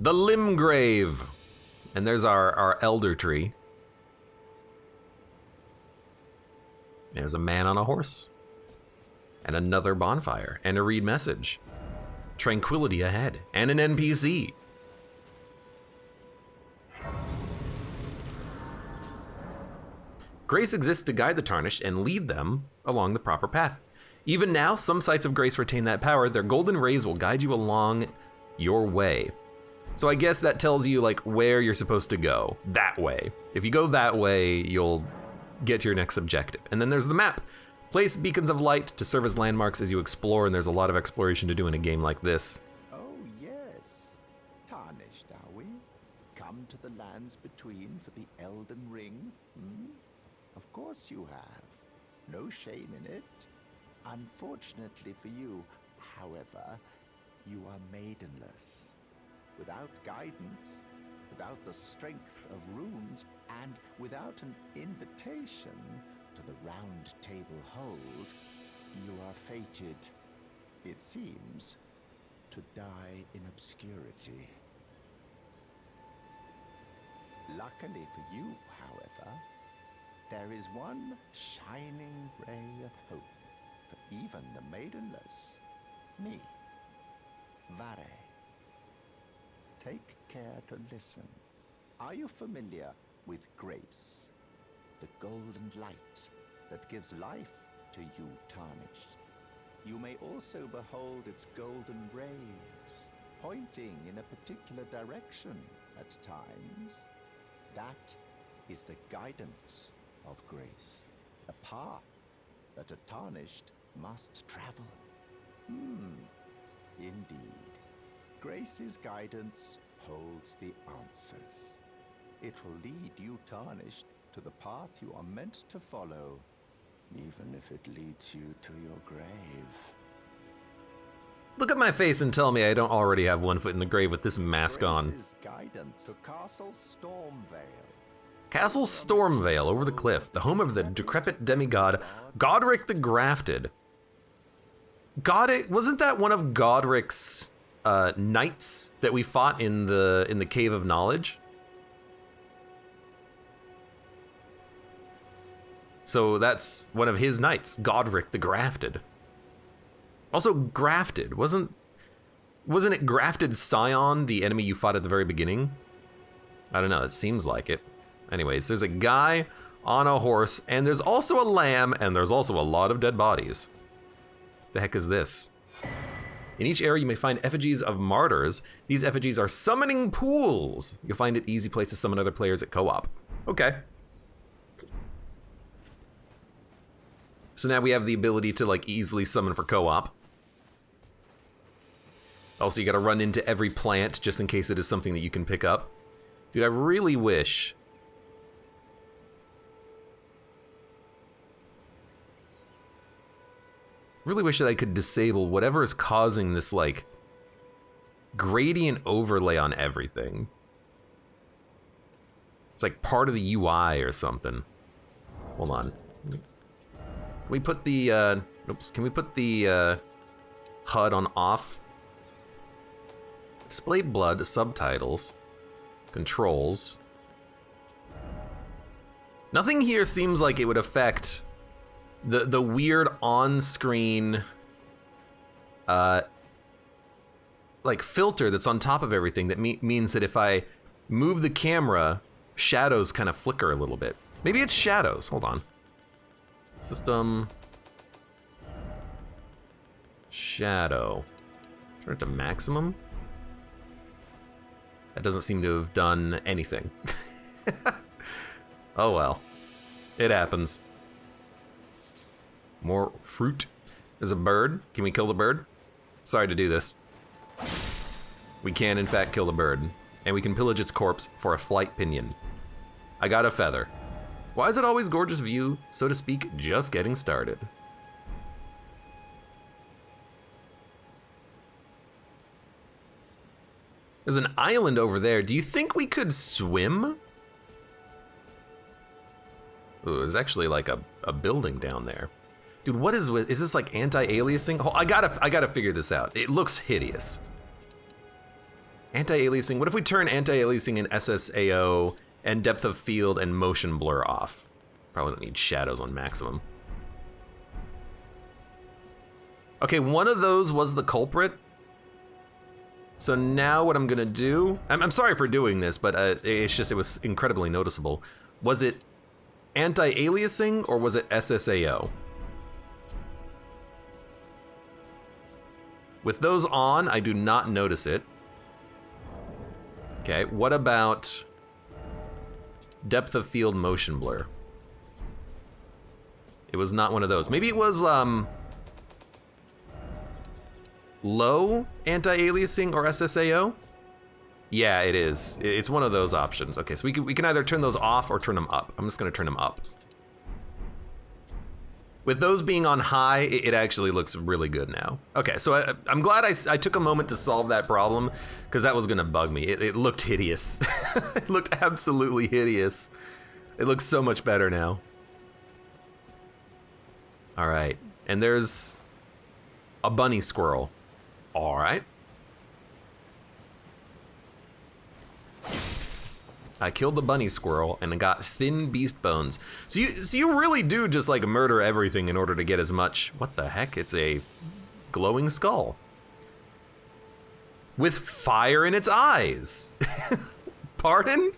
The Limgrave. And there's our elder tree. There's a man on a horse. And another bonfire. And a read message. Tranquility ahead. And an NPC. Grace exists to guide the Tarnished and lead them along the proper path. Even now, some sites of Grace retain that power. Their golden rays will guide you along your way. So I guess that tells you like where you're supposed to go. That way. If you go that way, you'll get to your next objective. And then there's the map. Place beacons of light to serve as landmarks as you explore, and there's a lot of exploration to do in a game like this. Oh yes, Tarnished are we? Come to the lands between for the Elden Ring? Of course you have. No shame in it. Unfortunately for you, however, you are maidenless. Without guidance, without the strength of runes, and without an invitation to the round table hold, you are fated, it seems, to die in obscurity. Luckily for you, however, there is one shining ray of hope for even the maidenless. Me, Vare. Take care to listen. Are you familiar with grace? The golden light that gives life to you, Tarnished. You may also behold its golden rays, pointing in a particular direction at times. That is the guidance of grace, a path that a Tarnished must travel. Indeed. Grace's guidance holds the answers. It will lead you, Tarnished, to the path you are meant to follow, even if it leads you to your grave. Look at my face and tell me I don't already have one foot in the grave with this mask on. Grace's guidance to Castle Stormvale. Castle Stormvale over the cliff, the home of the decrepit demigod Godric the Grafted. Wasn't that one of Godric's knights that we fought in the Cave of Knowledge? So that's one of his knights, Godric the Grafted. Also, Grafted wasn't it Grafted Scion, the enemy you fought at the very beginning? I don't know. It seems like it. Anyways, there's a guy on a horse, and there's also a lamb, and there's also a lot of dead bodies. The heck is this? In each area, you may find effigies of martyrs. These effigies are summoning pools. You'll find it easy place to summon other players at co-op. Okay. So now we have the ability to like easily summon for co-op. Also, you gotta run into every plant just in case it is something that you can pick up. Dude, I really wish that I could disable whatever is causing this like gradient overlay on everything. It's like part of the UI or something. Hold on. Can we put the can we put the HUD on off? Display blood, subtitles, controls. Nothing here seems like it would affect the weird on-screen like filter that's on top of everything that means that if I move the camera, shadows kind of flicker a little bit. Maybe it's shadows. Hold on. System shadow. Turn it to maximum. That doesn't seem to have done anything. Oh well. It happens. More fruit. There's a bird. Can we kill the bird? Sorry to do this. We can, in fact, kill the bird. And we can pillage its corpse for a flight pinion. I got a feather. Why is it always gorgeous view, so to speak, just getting started? There's an island over there. Do you think we could swim? Ooh, there's actually like a building down there. Dude, what is this like anti-aliasing? Oh, I gotta figure this out. It looks hideous. Anti-aliasing. What if we turn anti-aliasing and SSAO and depth of field and motion blur off? Probably don't need shadows on maximum. Okay, one of those was the culprit. So now what I'm gonna do, I'm sorry for doing this, but it's just, it was incredibly noticeable. Was it anti-aliasing or was it SSAO? With those on, I do not notice it. Okay, what about depth of field motion blur? It was not one of those. Maybe it was low anti-aliasing or SSAO? Yeah, it is. It's one of those options. Okay, so we can either turn those off or turn them up. I'm just gonna turn them up. With those being on high, it actually looks really good now. Okay, so I'm glad I took a moment to solve that problem, because that was gonna bug me. It looked hideous. It looked absolutely hideous. It looks so much better now. All right, and there's a bunny squirrel. All right. I killed the bunny squirrel and got thin beast bones. So you really do just like murder everything in order to get as much. What the heck? It's a glowing skull with fire in its eyes. Pardon?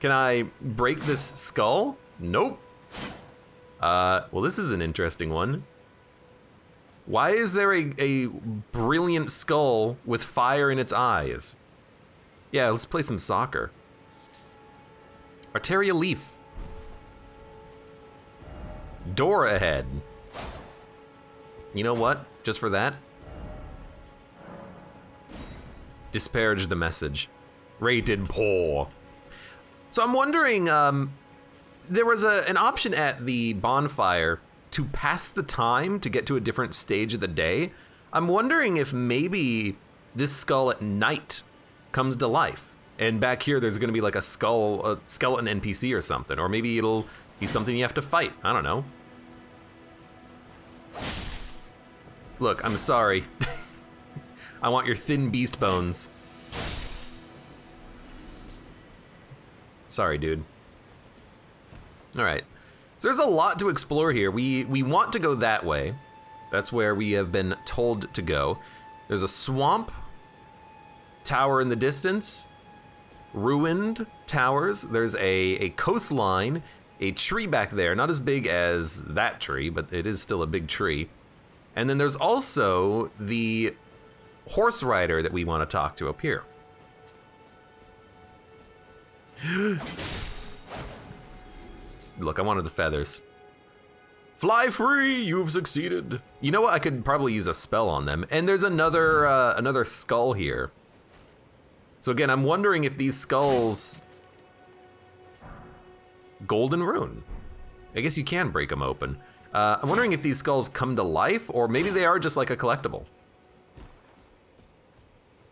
Can I break this skull? Nope. Well, this is an interesting one. Why is there a brilliant skull with fire in its eyes? Yeah, let's play some soccer. Arteria Leaf. Door ahead. You know what? Just for that. Disparage the message. Rated poor. So I'm wondering, there was an option at the bonfire to pass the time to get to a different stage of the day. I'm wondering if maybe this skull at night comes to life, and back here there's gonna be like a skeleton NPC or something, or maybe it'll be something you have to fight. I don't know. Look, I'm sorry. I want your thin beast bones. Sorry, dude. All right. So there's a lot to explore here. We want to go that way. That's where we have been told to go. There's a swamp, tower in the distance, ruined towers. There's a coastline, a tree back there, not as big as that tree, but it is still a big tree. And then there's also the horse rider that we want to talk to up here. Look, I wanted the feathers. Fly free, you've succeeded. You know what? I could probably use a spell on them. And there's another skull here. So again, I'm wondering if these skulls... Golden rune. I guess you can break them open. I'm wondering if these skulls come to life, or maybe they are just like a collectible.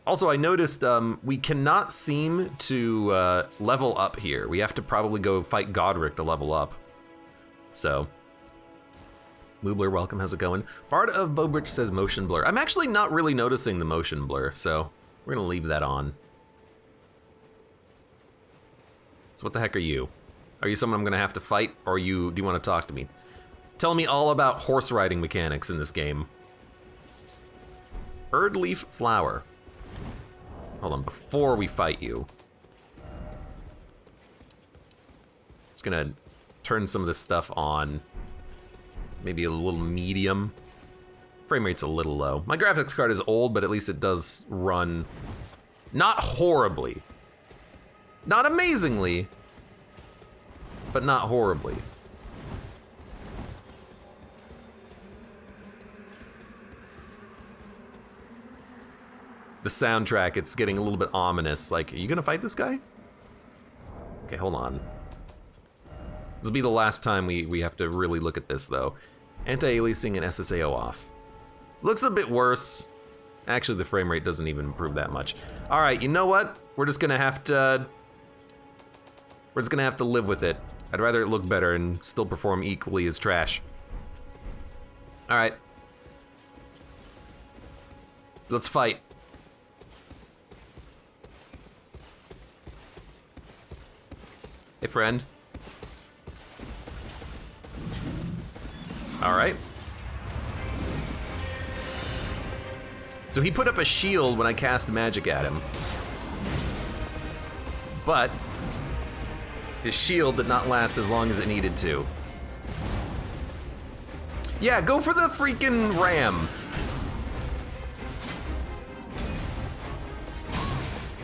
Also, I noticed we cannot seem to level up here. We have to probably go fight Godric to level up. So, Moobler, welcome, how's it going? Bard of Bowbridge says motion blur. I'm actually not really noticing the motion blur, so we're gonna leave that on. So what the heck are you? Are you someone I'm gonna have to fight, or do you wanna talk to me? Tell me all about horse riding mechanics in this game. Erd leaf flower. Hold on, before we fight you. Just gonna turn some of this stuff on. Maybe a little medium. Frame rate's a little low. My graphics card is old, but at least it does run not horribly. Not amazingly, but not horribly. The soundtrack, it's getting a little bit ominous. Like, are you gonna fight this guy? Okay, hold on. This will be the last time we have to really look at this, though. Anti-aliasing and SSAO off. Looks a bit worse. Actually, the frame rate doesn't even improve that much. All right, you know what? We're just gonna have to live with it. I'd rather it look better and still perform equally as trash. All right. Let's fight. Hey, friend. All right. So he put up a shield when I cast magic at him. But his shield did not last as long as it needed to. Yeah, go for the freaking ram.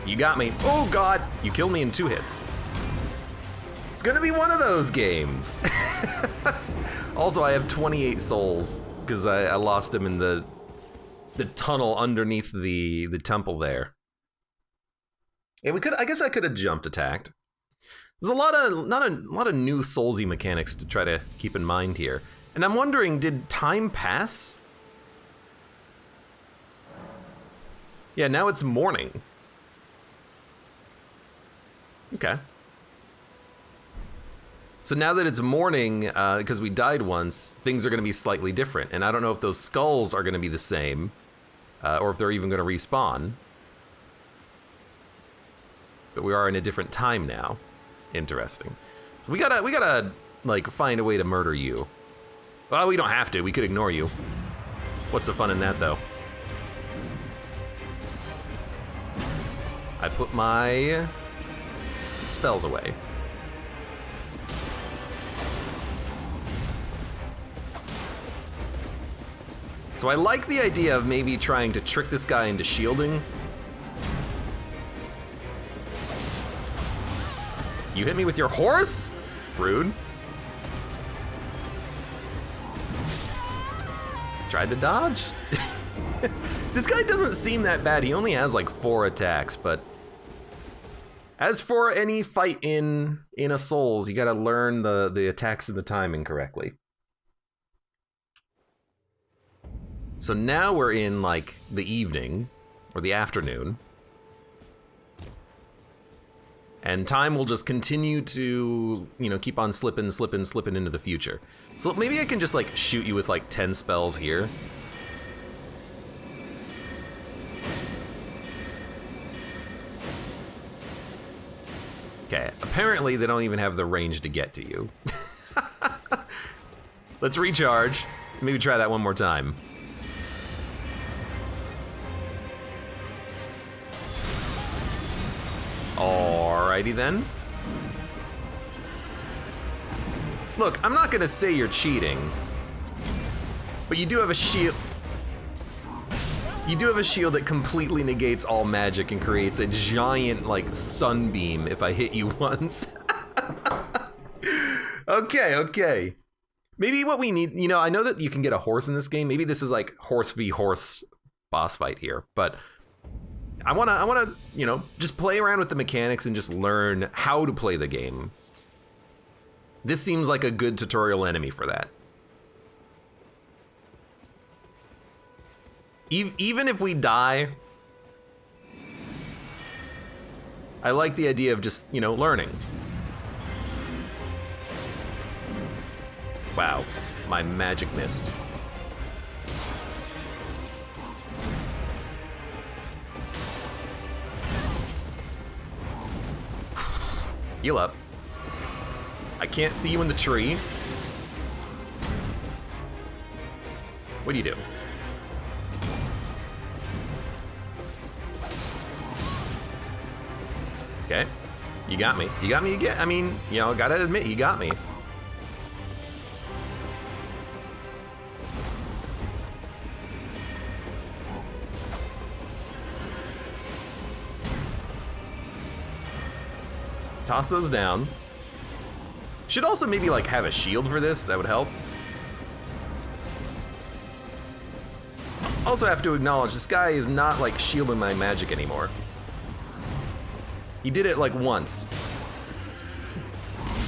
You got me. Oh god, you killed me in 2 hits. It's gonna be one of those games. Also, I have 28 souls because I lost him in the tunnel underneath the temple there. Yeah, I guess I could have jumped attacked. There's a lot of new soulsy mechanics to try to keep in mind here. And I'm wondering, did time pass? Yeah, now it's morning. Okay. So now that it's morning, because we died once, things are going to be slightly different. And I don't know if those skulls are going to be the same, or if they're even going to respawn. But we are in a different time now. Interesting. So we gotta like find a way to murder you. Well, we don't have to. We could ignore you. What's the fun in that, though? I put my spells away. So I like the idea of maybe trying to trick this guy into shielding. You hit me with your horse? Rude. Tried to dodge? This guy doesn't seem that bad. He only has like 4 attacks, but as for any fight in a Souls, you gotta learn the attacks and the timing correctly. So now we're in like the evening or the afternoon. And time will just continue to, keep on slipping into the future. So maybe I can just like shoot you with like 10 spells here. Okay, apparently they don't even have the range to get to you. Let's recharge. Maybe try that one more time. Alrighty then. Look, I'm not gonna say you're cheating, but you do have a shield. You do have a shield that completely negates all magic and creates a giant, like, sunbeam if I hit you once. Okay. Maybe what we need, I know that you can get a horse in this game. Maybe this is like horse v horse boss fight here, but I wanna, just play around with the mechanics and just learn how to play the game. This seems like a good tutorial enemy for that. Even if we die, I like the idea of just, learning. Wow, my magic missed. Heal up. I can't see you in the tree. What do you do? Okay. You got me. You got me again. I mean, gotta admit, you got me. Toss those down. Should also maybe like have a shield for this, that would help. Also have to acknowledge this guy is not like shielding my magic anymore. He did it like once.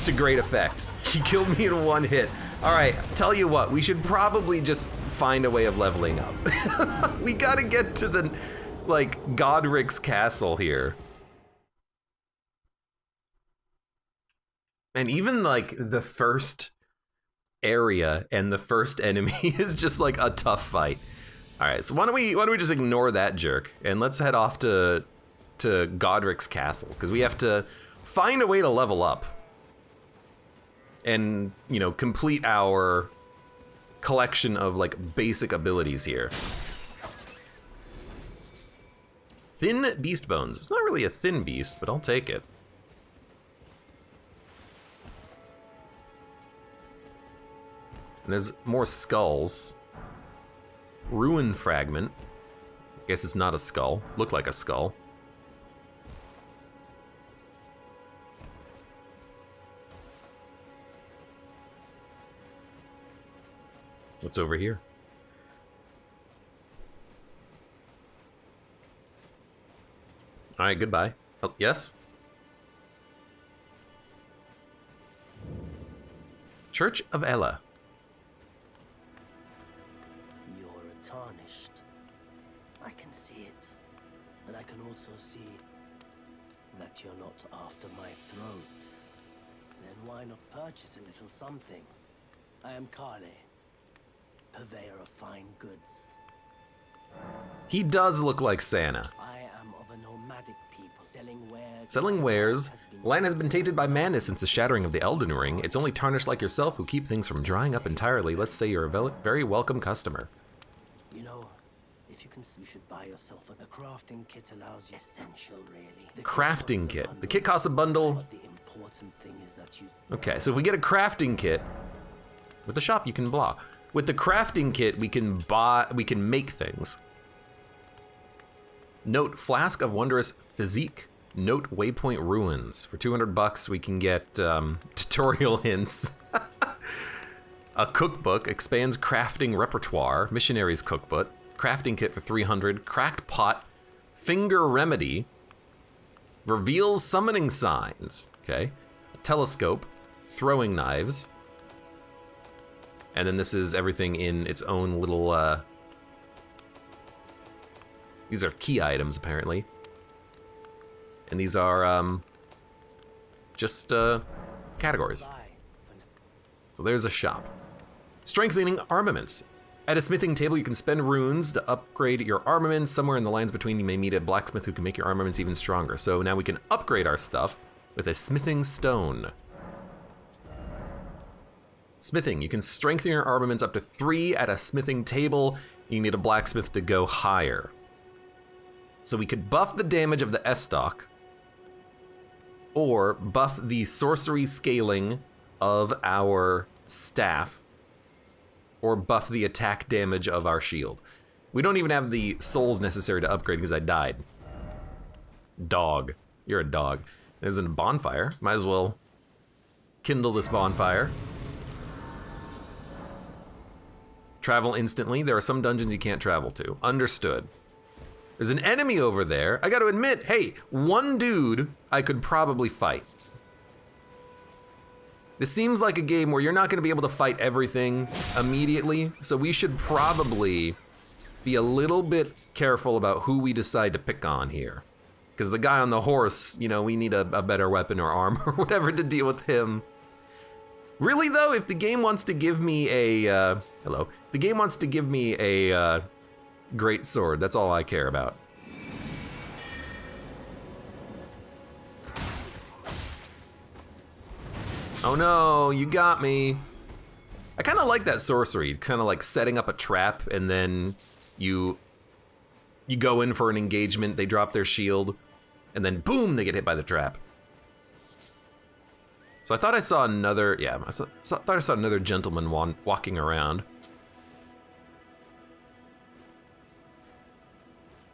To great effect. He killed me in 1 hit. Alright, tell you what, we should probably just find a way of leveling up. We gotta get to the, like, Godric's castle here. And even like the first area and the first enemy is just like a tough fight. All right, so why don't we just ignore that jerk and let's head off to Godric's castle, because we have to find a way to level up and, you know, complete our collection of like basic abilities here. Thin beast bones. It's not really a thin beast, but I'll take it. And there's more skulls. Ruin fragment. Guess it's not a skull. Looked like a skull. What's over here? All right, goodbye. Oh, yes? Church of Ella. You're a Tarnished. I can see it. But I can also see that you're not after my throat. Then why not purchase a little something? I am Kale, purveyor of fine goods. He does look like Santa. I am of a nomadic people, selling wares. Selling wares. The land has been tainted by madness since the shattering of the Elden Ring. It's only Tarnished like yourself who keep things from drying up entirely. Let's say you're a very welcome customer. You know, if you can, you should buy yourself a crafting kit. Allows you essential, really. The Crafting kit. The kit costs a bundle. But the important thing is that you. Okay, so if we get a crafting kit, with the shop you can blah. With the crafting kit, we can make things. Note Flask of Wondrous Physique. Note Waypoint Ruins. For 200 bucks, we can get tutorial hints. A cookbook expands crafting repertoire. Missionary's cookbook. Crafting kit for 300. Cracked pot. Finger remedy. Reveals summoning signs. Okay. A telescope. Throwing knives. And then this is everything in its own little, these are key items, apparently. And these are, just, categories. So there's a shop. Strengthening armaments. At a smithing table, you can spend runes to upgrade your armaments. Somewhere in the lines between, you may meet a blacksmith who can make your armaments even stronger. So now we can upgrade our stuff with a smithing stone. Smithing, you can strengthen your armaments up to 3 at a smithing table. You need a blacksmith to go higher. So we could buff the damage of the Estoc, or buff the sorcery scaling of our staff, or buff the attack damage of our shield. We don't even have the souls necessary to upgrade because I died. Dog, you're a dog. There's a bonfire, might as well kindle this bonfire. Travel instantly. There are some dungeons you can't travel to. Understood. There's an enemy over there. I gotta admit, hey, one dude I could probably fight. This seems like a game where you're not gonna be able to fight everything immediately, so we should probably be a little bit careful about who we decide to pick on here. Because the guy on the horse, you know, we need a better weapon or armor or whatever to deal with him. Really though, if the game wants to give me a, hello. If the game wants to give me a great sword, that's all I care about. Oh no, you got me. I kind of like that sorcery, kind of like setting up a trap and then you go in for an engagement, they drop their shield, and then boom, they get hit by the trap. So I thought I saw another, yeah, thought I saw another gentleman walking around.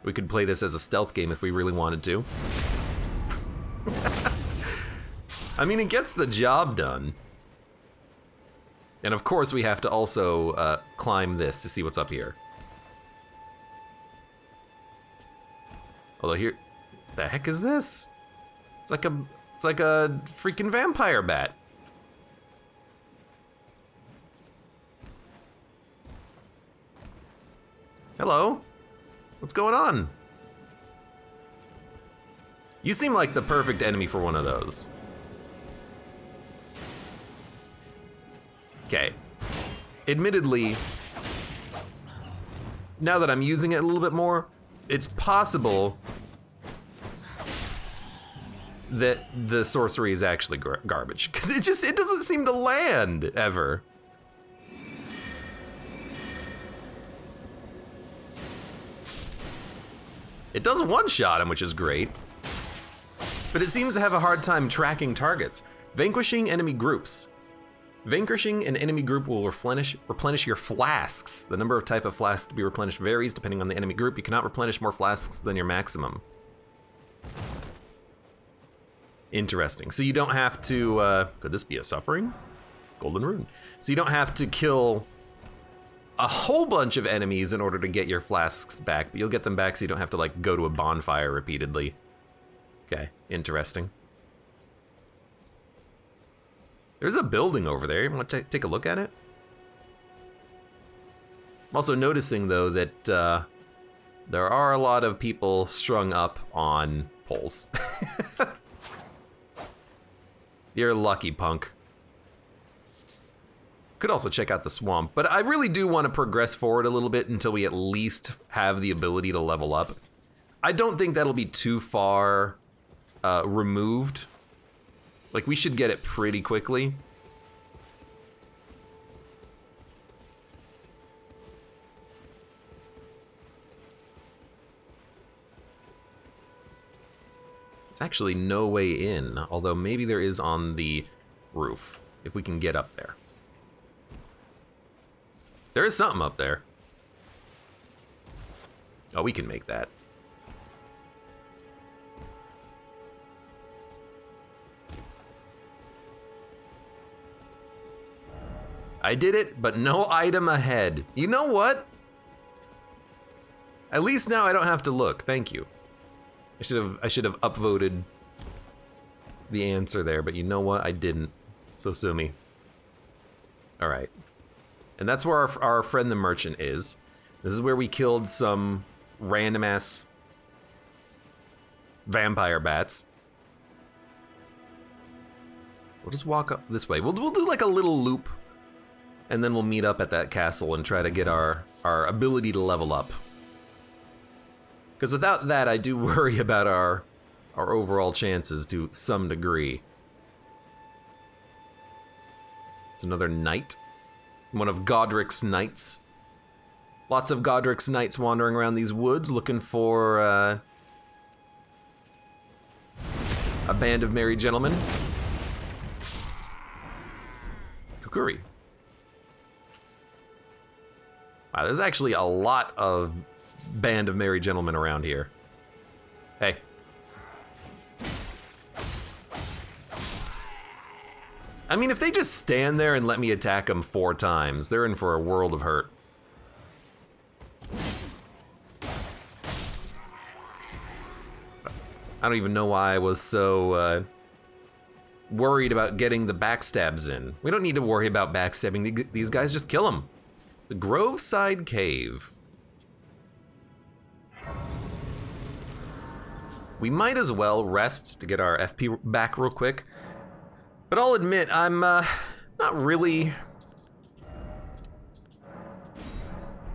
We could play this as a stealth game if we really wanted to. I mean, it gets the job done. And of course we have to also climb this to see what's up here. Although here, the heck is this? It's like a freaking vampire bat. Hello? What's going on? You seem like the perfect enemy for one of those. Okay. Admittedly, now that I'm using it a little bit more, it's possible that the sorcery is actually garbage, because it doesn't seem to land ever. It does one-shot him, which is great, but it seems to have a hard time tracking targets. Vanquishing enemy groups. Vanquishing an enemy group will replenish your flasks. The number of type of flasks to be replenished varies depending on the enemy group. You cannot replenish more flasks than your maximum. Interesting. So you don't have to, could this be a suffering? Golden rune. So you don't have to kill a whole bunch of enemies in order to get your flasks back, but you'll get them back so you don't have to like go to a bonfire repeatedly. Okay, interesting. There's a building over there. You want to take a look at it? I'm also noticing though that there are a lot of people strung up on poles. You're lucky, punk. Could also check out the swamp, but I really do want to progress forward a little bit until we at least have the ability to level up. I don't think that'll be too far removed. Like, we should get it pretty quickly. There's actually no way in, although maybe there is on the roof, if we can get up there. There is something up there. Oh, we can make that. I did it, but no item ahead. You know what? At least now I don't have to look. Thank you. I should have upvoted the answer there, but you know what? I didn't. So sue me. All right. And that's where our friend the merchant is. This is where we killed some random ass vampire bats. We'll just walk up this way. We'll do like a little loop, and then we'll meet up at that castle and try to get our ability to level up. Because without that, I do worry about our overall chances to some degree. It's another knight. One of Godric's knights. Lots of Godric's knights wandering around these woods looking for a band of merry gentlemen. Kukuri. Wow, there's actually a lot of band of merry gentlemen around here. Hey. I mean, if they just stand there and let me attack them 4 times, they're in for a world of hurt. I don't even know why I was so worried about getting the backstabs in. We don't need to worry about backstabbing these guys, just kill them. The Groveside Cave. We might as well rest to get our FP back real quick. But I'll admit, I'm not really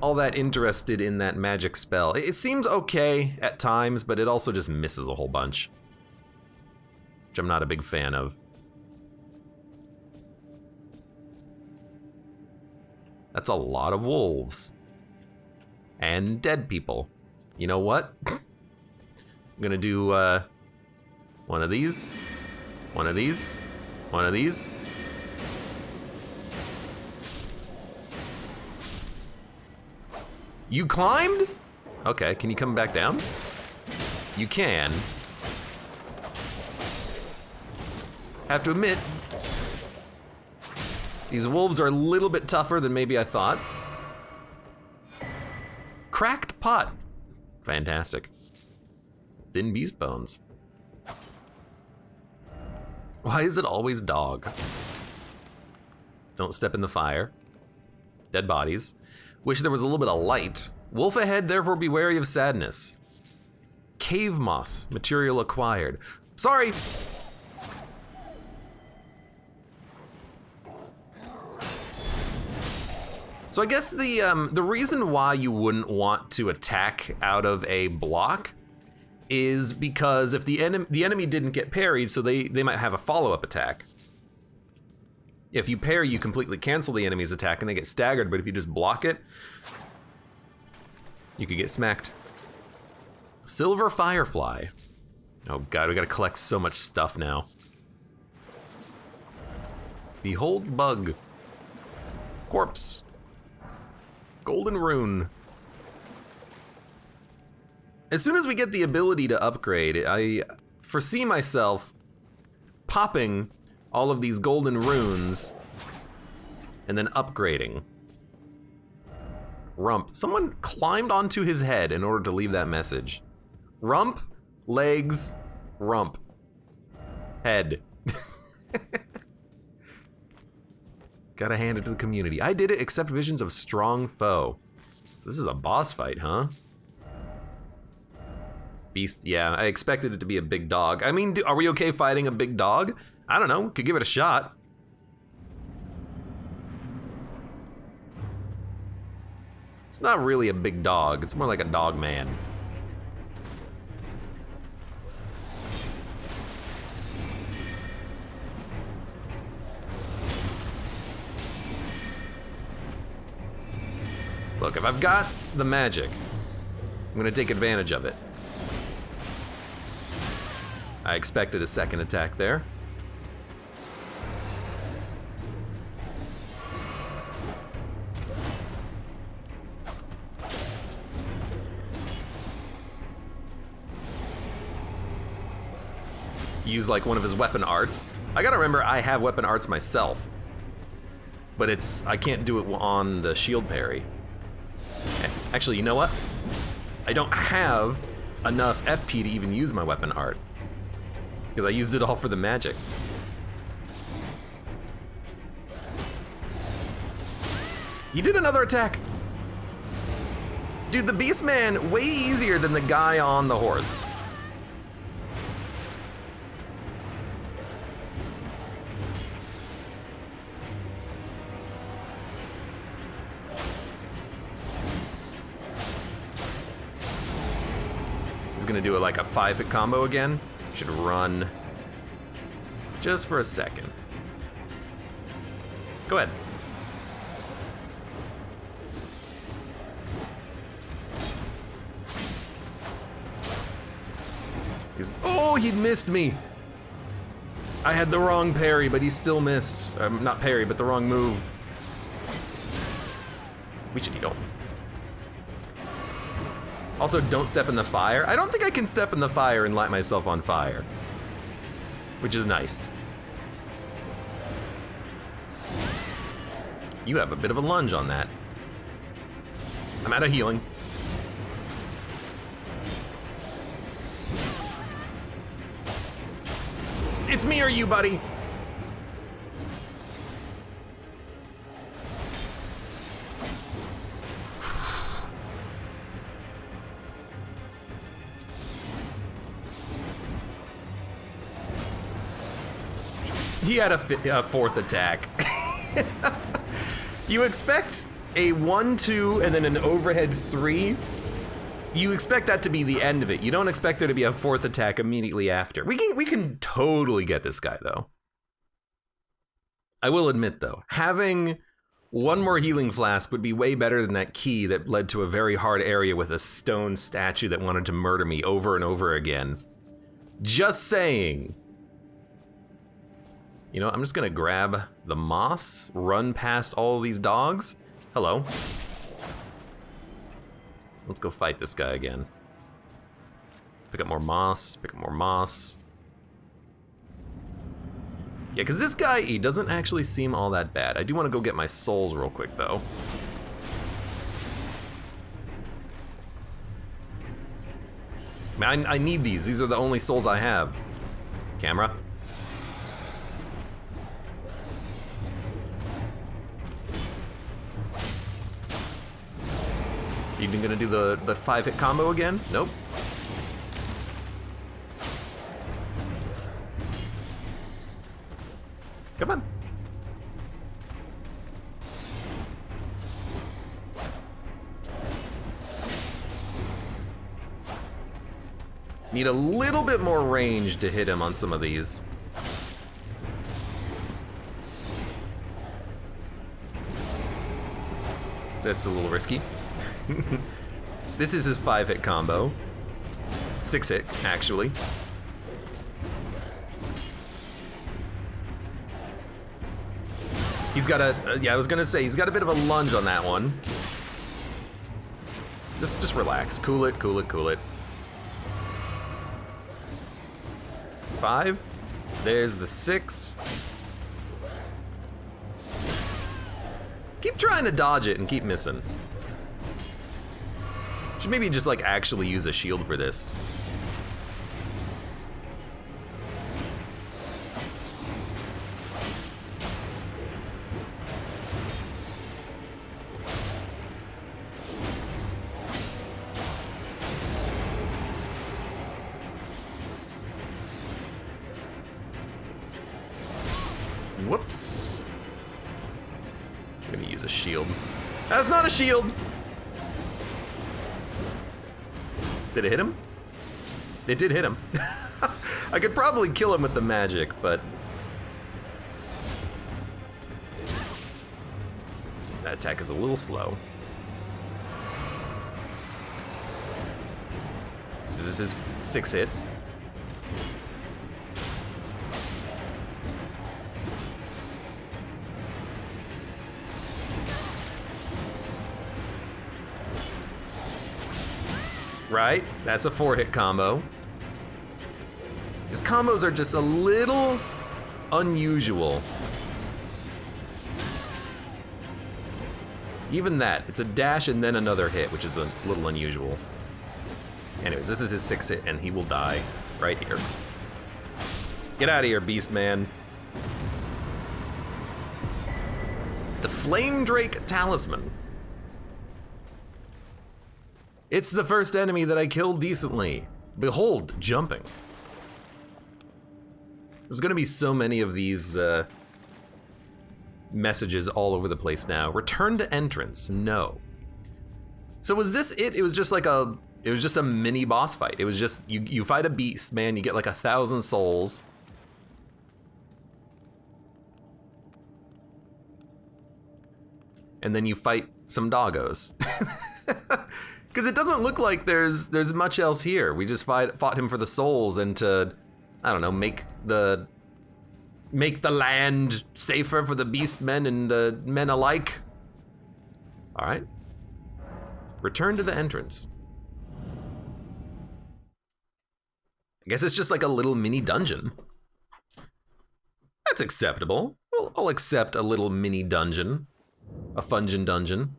all that interested in that magic spell. It seems okay at times, but it also just misses a whole bunch, which I'm not a big fan of. That's a lot of wolves. And dead people. You know what? I'm gonna do one of these, one of these, one of these. You climbed? Okay, can you come back down? You can. Have to admit, these wolves are a little bit tougher than maybe I thought. Cracked pot. Fantastic. Thin beast bones. Why is it always dog? Don't step in the fire. Dead bodies. Wish there was a little bit of light. Wolf ahead, therefore be wary of sadness. Cave moss. Material acquired. Sorry! So I guess the reason why you wouldn't want to attack out of a block is because if the enemy didn't get parried, so they might have a follow-up attack. If you parry, you completely cancel the enemy's attack and they get staggered, but if you just block it, you could get smacked. Silver Firefly. Oh god, we gotta collect so much stuff now. Behold Bug. Corpse. Golden Rune. As soon as we get the ability to upgrade, I foresee myself popping all of these golden runes and then upgrading. Rump. Someone climbed onto his head in order to leave that message. Rump, legs, rump. Head. Gotta hand it to the community. I did it, accept visions of strong foe. So this is a boss fight, huh? Beast, yeah, I expected it to be a big dog. I mean, are we okay fighting a big dog? I don't know, could give it a shot. It's not really a big dog, it's more like a dog man. Look, if I've got the magic, I'm gonna take advantage of it. I expected a second attack there. Use like one of his weapon arts. I gotta remember I have weapon arts myself, but I can't do it on the shield parry. Actually, you know what? I don't have enough FP to even use my weapon art, because I used it all for the magic. He did another attack! Dude, the Beastman, way easier than the guy on the horse. He's gonna do it like a 5-hit combo again. Should run just for a second. Go ahead. Oh, he missed me. I had the wrong parry, but he still missed. Not parry, but the wrong move. We should go. Also, don't step in the fire. I don't think I can step in the fire and light myself on fire, which is nice. You have a bit of a lunge on that. I'm out of healing. It's me or you, buddy. He had a fourth attack. You expect a 1-2 and then an overhead 3. You expect that to be the end of it. You don't expect there to be a fourth attack immediately after. We can totally get this guy though. I will admit though, having one more healing flask would be way better than that key that led to a very hard area with a stone statue that wanted to murder me over and over again. Just saying. You know, I'm just gonna grab the moss, run past all these dogs. Hello. Let's go fight this guy again. Pick up more moss, pick up more moss. Yeah, because this guy, he doesn't actually seem all that bad. I do want to go get my souls real quick, though. Man, I need these. These are the only souls I have. Camera. You gonna do the 5-hit combo again? Nope. Come on. Need a little bit more range to hit him on some of these. That's a little risky. This is his 5-hit combo. 6-hit, actually. He's got a, yeah, I was gonna say, he's got a bit of a lunge on that one. Just relax. Cool it, cool it, cool it. 5. There's the 6. Keep trying to dodge it and keep missing. Should maybe just like actually use a shield for this. Whoops. I'm gonna use a shield. That's not a shield! Did it hit him? It did hit him. I could probably kill him with the magic, but... that attack is a little slow. This is his 6-hit. Right? That's a 4-hit combo. His combos are just a little unusual. Even that, it's a dash and then another hit, which is a little unusual. Anyways, this is his 6-hit and he will die right here. Get out of here, Beast Man. The Flame Drake Talisman. It's the first enemy that I killed decently. Behold, jumping. There's gonna be so many of these messages all over the place now. Return to entrance, no. So was this it? It was just like a, it was just a mini boss fight. It was just, you fight a beast, man, you get like 1,000 souls. And then you fight some doggos. Because it doesn't look like there's much else here. We just fought him for the souls and to, I don't know, make the land safer for the beast men and the men alike. All right. Return to the entrance. I guess it's just like a little mini dungeon. That's acceptable. I'll accept a little mini dungeon. A fungin dungeon.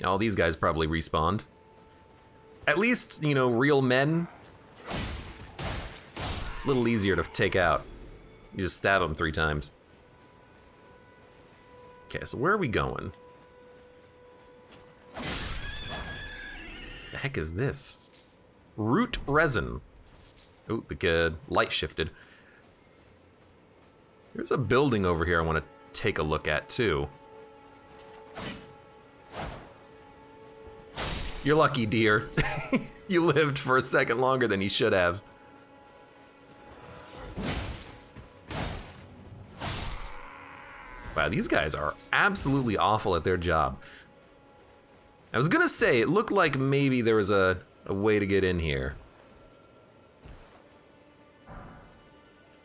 All these guys probably respawned. At least, you know, real men. A little easier to take out. You just stab them 3 times. Okay, so where are we going? The heck is this? Root resin. Oh, the light shifted. There's a building over here I want to take a look at too. You're lucky, dear. You lived for a second longer than you should have. Wow, these guys are absolutely awful at their job. I was gonna say, it looked like maybe there was a way to get in here.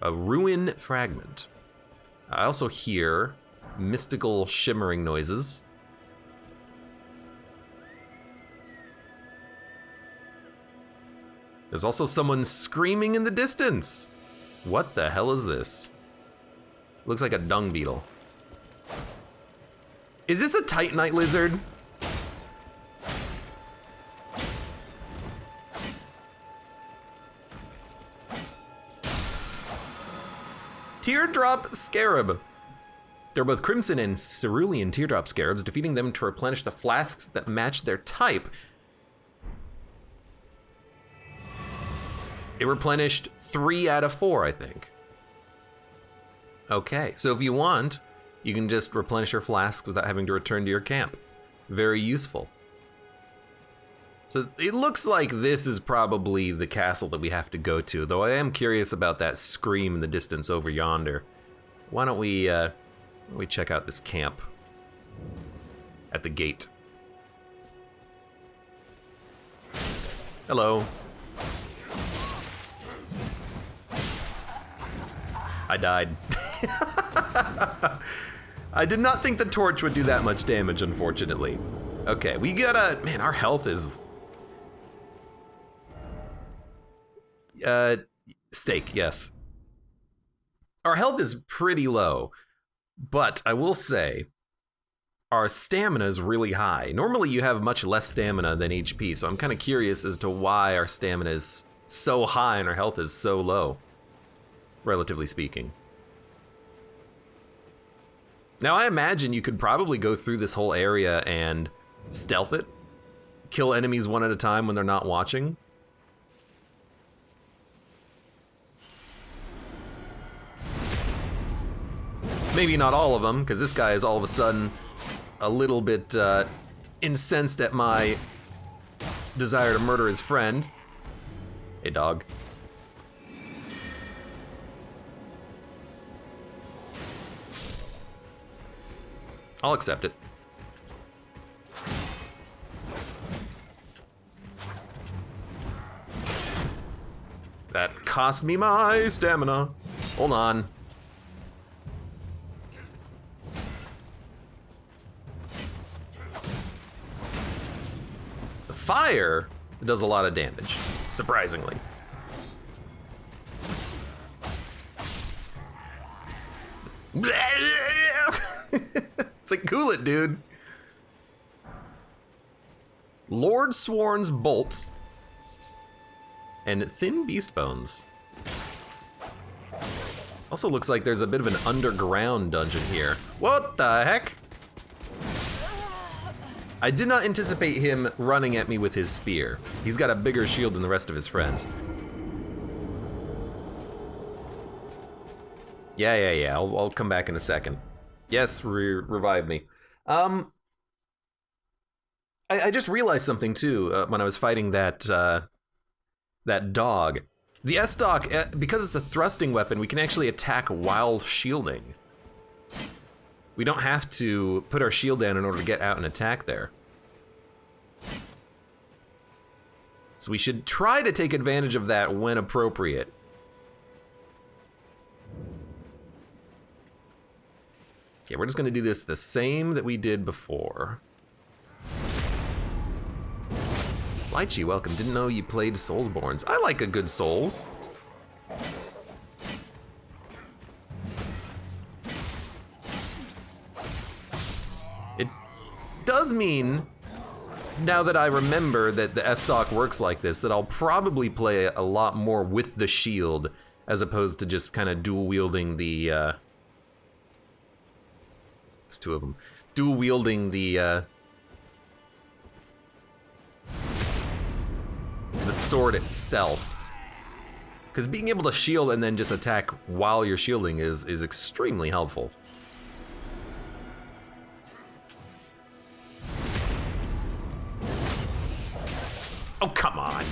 A ruin fragment. I also hear mystical shimmering noises. There's also someone screaming in the distance. What the hell is this? Looks like a dung beetle. Is this a Titanite lizard? Teardrop Scarab. They're both crimson and cerulean teardrop scarabs. Defeating them to replenish the flasks that match their type. It replenished 3 out of 4, I think. Okay, so if you want, you can just replenish your flasks without having to return to your camp. Very useful. So it looks like this is probably the castle that we have to go to, though I am curious about that scream in the distance over yonder. Why don't we check out this camp at the gate? Hello. I died. I did not think the torch would do that much damage, unfortunately. Okay, we gotta... Man, our health is... steak, yes. Our health is pretty low, but I will say our stamina is really high. Normally you have much less stamina than HP, so I'm kind of curious as to why our stamina is so high and our health is so low, relatively speaking. Now I imagine you could probably go through this whole area and stealth it, kill enemies one at a time when they're not watching. Maybe not all of them, because this guy is all of a sudden a little bit incensed at my desire to murder his friend. Hey, dog. I'll accept it. That cost me my stamina. Hold on. The fire does a lot of damage, surprisingly. It's like, cool it, dude. Lord Sworn's Bolt and Thin Beast Bones. Also looks like there's a bit of an underground dungeon here. What the heck? I did not anticipate him running at me with his spear. He's got a bigger shield than the rest of his friends. Yeah. I'll come back in a second. Yes, revive me. I just realized something too when I was fighting that that dog. The S-Stock, because it's a thrusting weapon, we can actually attack while shielding. We don't have to put our shield down in order to get out and attack there. So we should try to take advantage of that when appropriate. Okay, we're just gonna do this the same that we did before. Lychee, welcome. Didn't know you played Soulsborns. I like a good Souls. It does mean, now that I remember that the S-Stock works like this, that I'll probably play a lot more with the shield as opposed to just kind of dual wielding the, there's two of them. Dual wielding the sword itself. Because being able to shield and then just attack while you're shielding is extremely helpful. Oh, come on.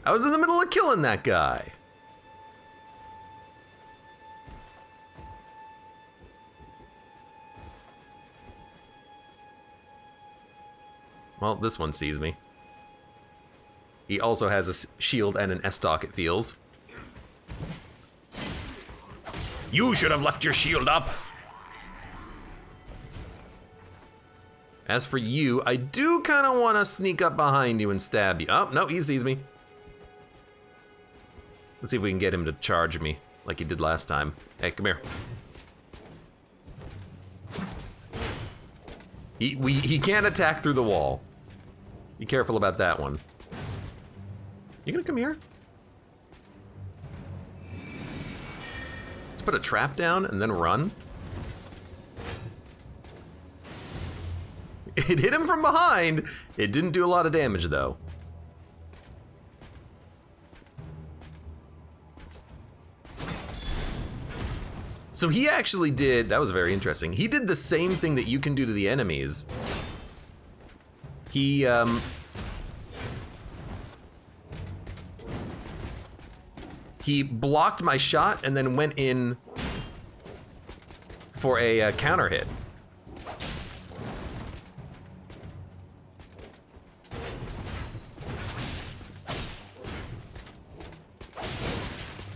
I was in the middle of killing that guy. Well, this one sees me. He also has a shield and an S-Stock, it feels. You should have left your shield up! As for you, I do kind of want to sneak up behind you and stab you. Oh, no, he sees me. Let's see if we can get him to charge me like he did last time. Hey, come here. He can't attack through the wall. Be careful about that one. You gonna come here? Let's put a trap down and then run. It hit him from behind. It didn't do a lot of damage though. So he actually did, that was very interesting. He did the same thing that you can do to the enemies. He blocked my shot and then went in for a counter hit.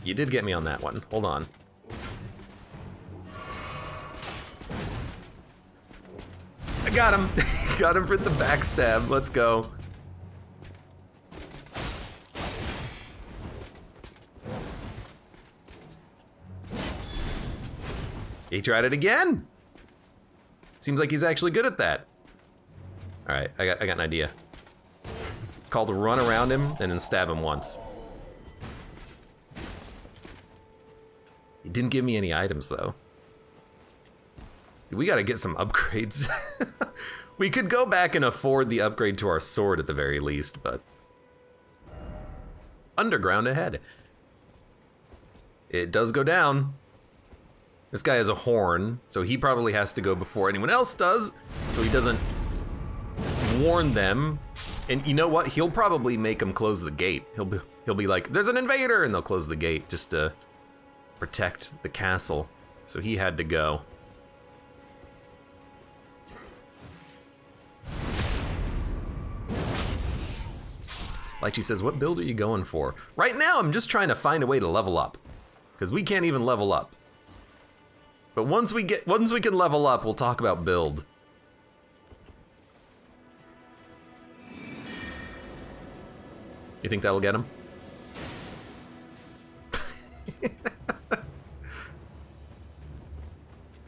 You did get me on that one. Hold on. I got him. Got him for the backstab. Let's go. He tried it again. Seems like he's actually good at that. All right, I got an idea. It's called to run around him and then stab him once. He didn't give me any items though. We gotta get some upgrades. We could go back and afford the upgrade to our sword at the very least, but... Underground ahead. It does go down. This guy has a horn, so he probably has to go before anyone else does, so he doesn't warn them. And you know what? He'll probably make them close the gate. He'll be like, there's an invader, and they'll close the gate just to protect the castle. So he had to go. Lychee says, what build are you going for? Right now, I'm just trying to find a way to level up, because we can't even level up. But once we can level up, we'll talk about build. You think that'll get him?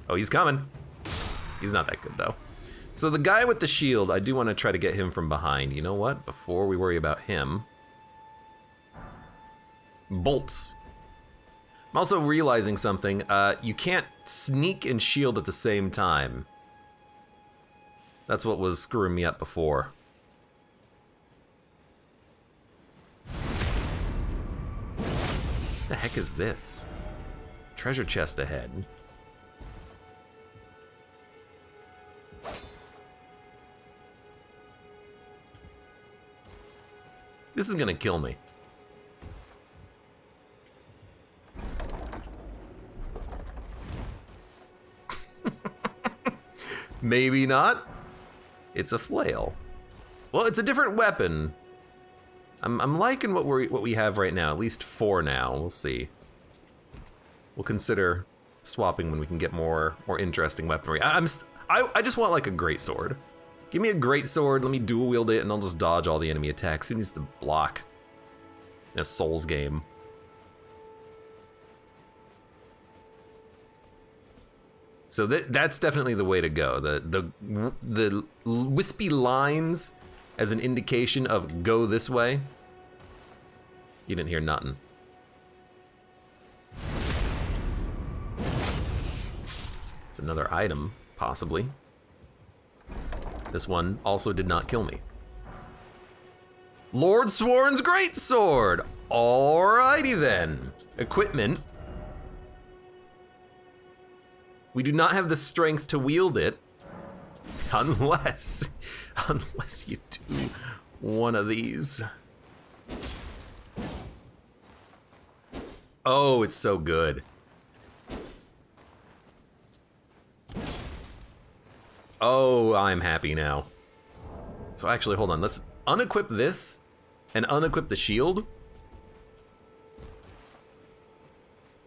Oh, he's coming. He's not that good though. So the guy with the shield, I do want to try to get him from behind. You know what? Before we worry about him. Bolts. I'm also realizing something. You can't sneak and shield at the same time. That's what was screwing me up before. What the heck is this? Treasure chest ahead. This is gonna kill me. Maybe not. It's a flail. Well, it's a different weapon. I'm liking what we have right now. At least 4 now. We'll see. We'll consider swapping when we can get more interesting weaponry. I just want like a great sword. Give me a great sword. Let me dual wield it, and I'll just dodge all the enemy attacks. Who needs to block in a Souls game? So that's definitely the way to go. The wispy lines as an indication of go this way. You didn't hear nothing. It's another item, possibly. This one also did not kill me. Lord Sworn's Greatsword! Alrighty then. Equipment. We do not have the strength to wield it. Unless you do one of these. Oh, it's so good. Oh, I'm happy now. So actually, hold on. Let's unequip this and unequip the shield.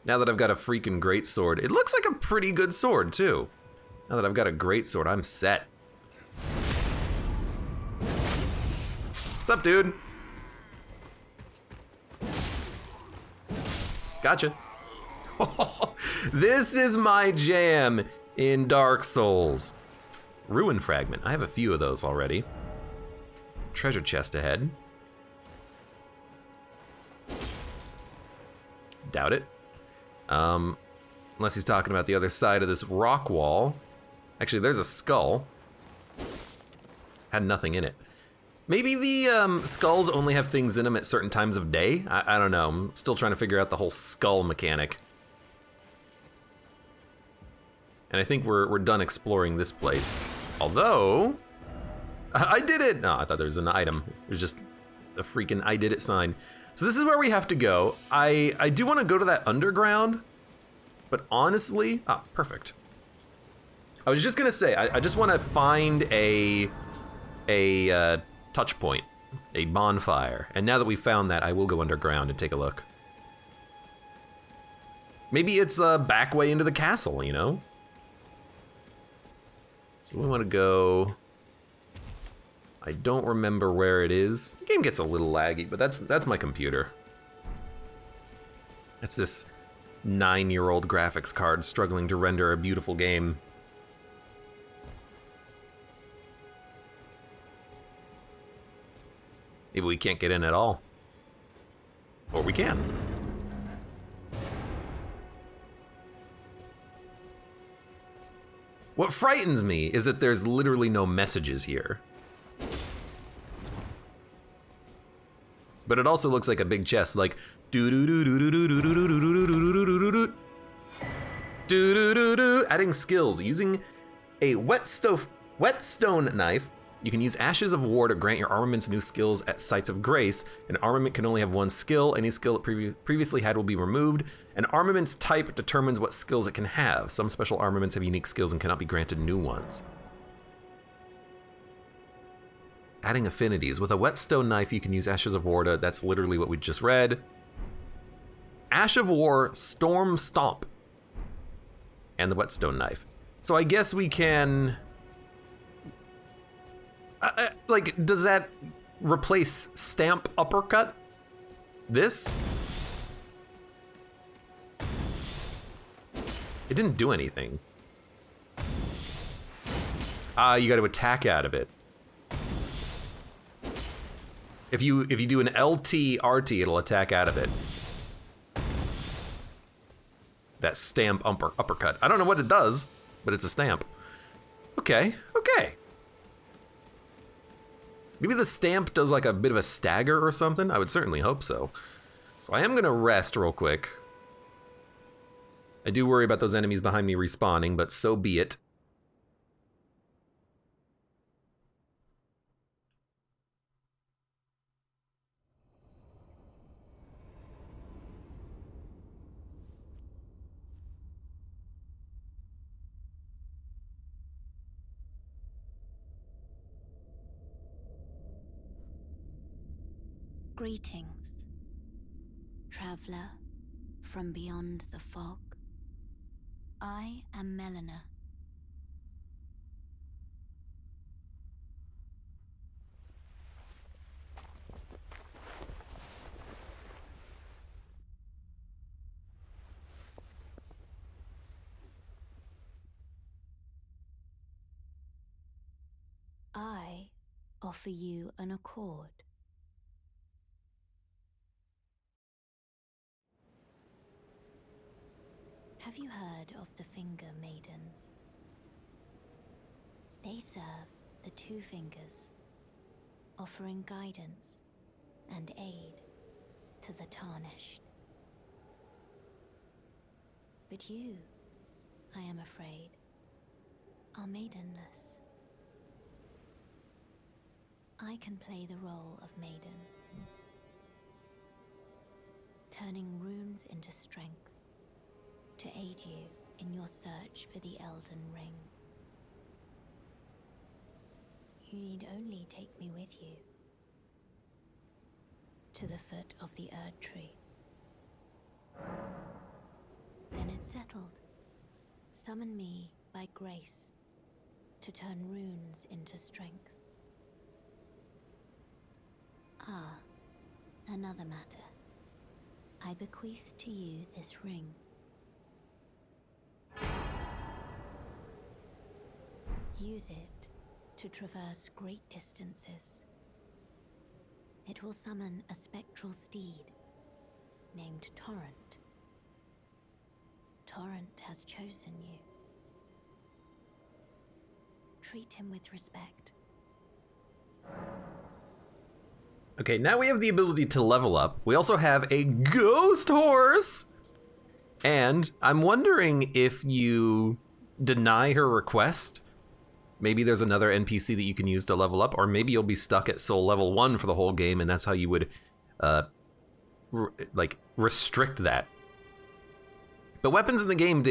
Now that I've got a freaking great sword. It looks like a pretty good sword, too. Now that I've got a great sword, I'm set. What's up, dude? Gotcha. This is my jam in Dark Souls. Ruin Fragment. I have a few of those already. Treasure chest ahead. Doubt it. Unless he's talking about the other side of this rock wall. Actually, there's a skull. Had nothing in it. Maybe the skulls only have things in them at certain times of day? I don't know. I'm still trying to figure out the whole skull mechanic. And I think we're done exploring this place. Although, I did it! No, I thought there was an item. It was just a freaking I did it sign. So this is where we have to go. I do want to go to that underground, but honestly, perfect. I was just gonna say, I just want to find a touch point, a bonfire. And now that we've found that, I will go underground and take a look. Maybe it's a back way into the castle, you know? So we want to go... I don't remember where it is. The game gets a little laggy, but that's my computer. It's this 9-year-old graphics card struggling to render a beautiful game. Maybe we can't get in at all. Or we can. What frightens me is that there's literally no messages here. But it also looks like a big chest, like adding skills. Using a whetstone knife, you can use Ashes of War to grant your armaments new skills at sites of grace. An armament can only have one skill. Any skill it previously had will be removed. An armament's type determines what skills it can have. Some special armaments have unique skills and cannot be granted new ones. Adding affinities. With a whetstone knife, you can use Ashes of War to... That's literally what we just read. Ash of War, Storm Stomp. And the whetstone knife. So I guess we can... like, does that replace Stamp Uppercut? This? It didn't do anything. You gotta attack out of it. If you do an LT RT, it'll attack out of it. That stamp uppercut. I don't know what it does, but it's a stamp. Okay, okay. Maybe the stamp does like a bit of a stagger or something? I would certainly hope so. So I am gonna rest real quick. I do worry about those enemies behind me respawning, but so be it. Greetings, traveler from beyond the fog. I am Melina. I offer you an accord. Have you heard of the Finger Maidens? They serve the Two Fingers, offering guidance and aid to the Tarnished. But you, I am afraid, are maidenless. I can play the role of maiden, turning runes into strength to aid you in your search for the Elden Ring. You need only take me with you to the foot of the Erd Tree. Then it's settled. Summon me by grace to turn runes into strength. Ah, another matter. I bequeath to you this ring. Use it to traverse great distances. It will summon a spectral steed named Torrent. Torrent has chosen you. Treat him with respect. Okay, now we have the ability to level up. We also have a ghost horse! And I'm wondering if you deny her request, maybe there's another NPC that you can use to level up, or maybe you'll be stuck at soul level 1 for the whole game, and that's how you would, restrict that. But weapons in the game,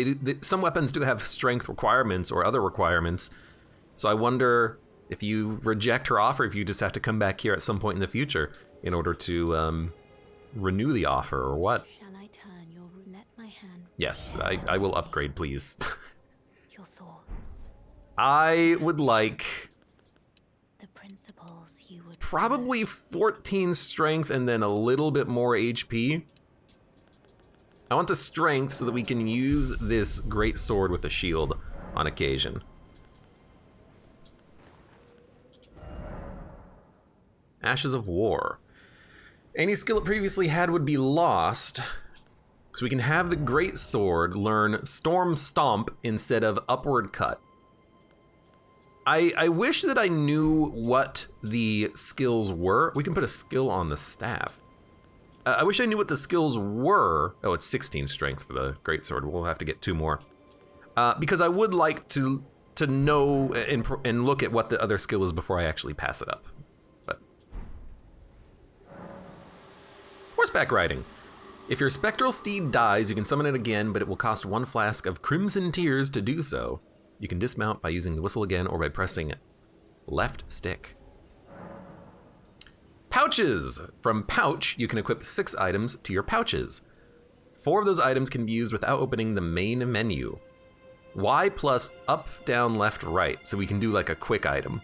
some weapons do have strength requirements or other requirements, so I wonder if you reject her offer, if you just have to come back here at some point in the future in order to renew the offer, or what? Shall I turn your let my hand? Yes, I will upgrade, please. Your thoughts, I would like the principles you would probably 14 strength and then a little bit more HP. I want the strength so that we can use this great sword with a shield on occasion. Ashes of War. Any skill it previously had would be lost, so we can have the great sword learn Storm Stomp instead of Upward Cut. I wish that I knew what the skills were. We can put a skill on the staff. I wish I knew what the skills were. Oh, it's 16 strength for the great sword. We'll have to get 2 more. Because I would like to know and look at what the other skill is before I actually pass it up. But horseback riding. If your spectral steed dies, you can summon it again, but it will cost 1 flask of Crimson Tears to do so. You can dismount by using the whistle again or by pressing left stick. Pouches! From Pouch, you can equip 6 items to your pouches. 4 of those items can be used without opening the main menu. Y plus up, down, left, right, so we can do like a quick item.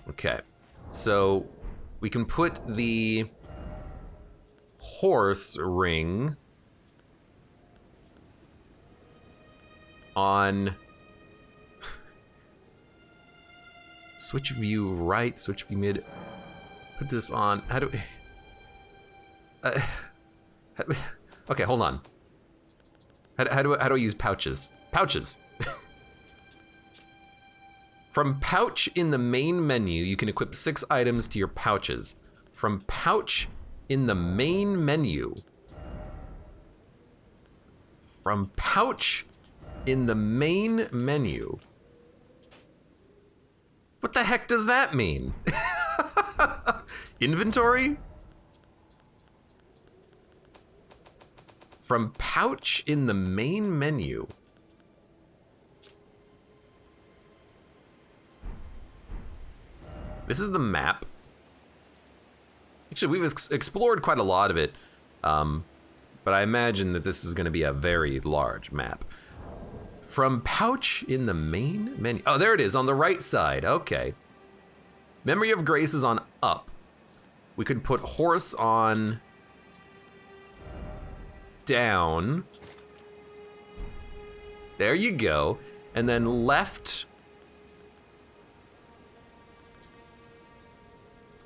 Okay, so we can put the horse ring on switch view right, switch view mid. Put this on. How do we? Okay, hold on. How do I use pouches? Pouches. From Pouch in the main menu, you can equip 6 items to your pouches. From Pouch in the main menu. From Pouch in the main menu. What the heck does that mean? Inventory? From Pouch in the main menu. This is the map. Actually, we've explored quite a lot of it, but I imagine that this is going to be a very large map. From Pouch in the main menu. Oh, there it is on the right side. Okay. Memory of Grace is on up. We could put horse on down. There you go. And then left.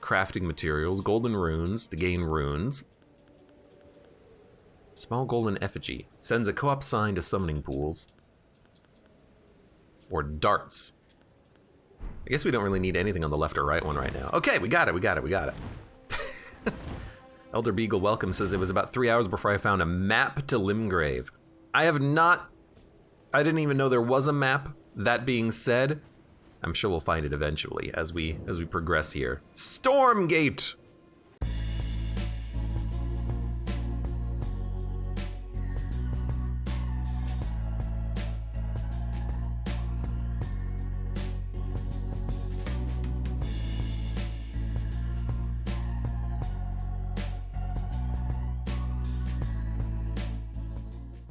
Crafting materials, golden runes to gain runes. Small golden effigy sends a co-op sign to summoning pools. Or darts. I guess we don't really need anything on the left or right one right now. Okay, we got it. Elder Beagle Welcome says it was about 3 hours before I found a map to Limgrave. I didn't even know there was a map. That being said, I'm sure we'll find it eventually as we progress here. Stormgate!